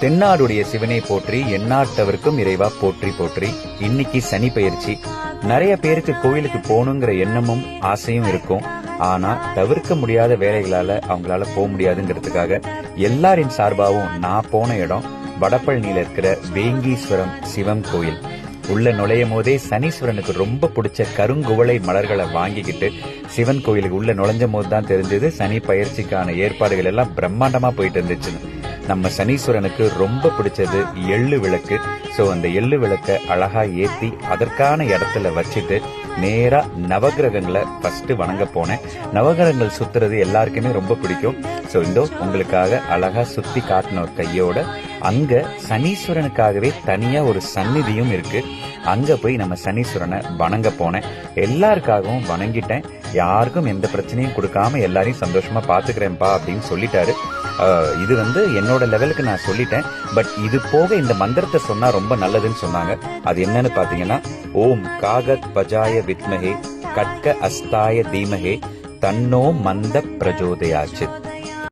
தென்னாடுடைய சிவனை போற்றி, எந்நாட்டவருக்கும் இறைவா போற்றி போற்றி. இன்னைக்கு சனி பயிற்சி. நிறைய பேருக்கு கோயிலுக்கு போகணுங்கிற எண்ணமும் ஆசையும் இருக்கும். ஆனா தவிர்க்க முடியாத வேலைகளால அவங்களால போக முடியாதுங்கிறதுக்காக எல்லாரின் சார்பாகவும் நான் போன இடம் வடபழனியில இருக்கிற வேங்கீஸ்வரம் சிவம் கோயில். உள்ள நுழையும் போதே சனீஸ்வரனுக்கு ரொம்ப பிடிச்ச கருங்குவளை மலர்களை வாங்கிக்கிட்டு சிவன் கோயிலுக்கு உள்ள நுழைஞ்ச போது தான் தெரிஞ்சது சனி பயிற்சிக்கான ஏற்பாடுகள் எல்லாம் பிரம்மாண்டமா போயிட்டு இருந்துச்சுன்னு. நம்ம சனீஸ்வரனுக்கு ரொம்ப பிடிச்சது எள்ளு விளக்கு. சோ அந்த எள்ளு விளக்க அழகா ஏத்தி அதற்கான இடத்துல வச்சுட்டு நேரா நவகிரகங்களை ஃபர்ஸ்ட் வணங்க போனேன். நவகிரகங்கள் சுத்துறது எல்லாருக்குமே ரொம்ப பிடிக்கும். சோ இந்த உங்களுக்காக அழகா சுத்தி காட்டின ஒரு கையோட அங்க சனீஸ்வரனுக்காகவே தனியா ஒரு சந்நிதியும் இருக்கு. அங்க போய் நம்ம சனீஸ்வரனை வணங்க போனேன். எல்லாருக்காகவும் வணங்கிட்டேன். யாருக்கும் எந்த பிரச்சனையும் கொடுக்காம எல்லாரையும் சந்தோஷமா பாத்துக்கிறேன்ப்பா அப்படின்னு சொல்லிட்டாரு. இது என்னோட லெவலுக்கு நான் சொல்லிட்டேன். பட் இது போக இந்த மந்திரத்தை சொன்னா ரொம்ப நல்லதுன்னு சொன்னாங்க. அது என்னன்னு பாத்தீங்கன்னா, ஓம் காகத் பஜாய வித்மஹே கட்க அஸ்தாய தீமஹே தன்னோ மந்த பிரஜோதயாச்சு.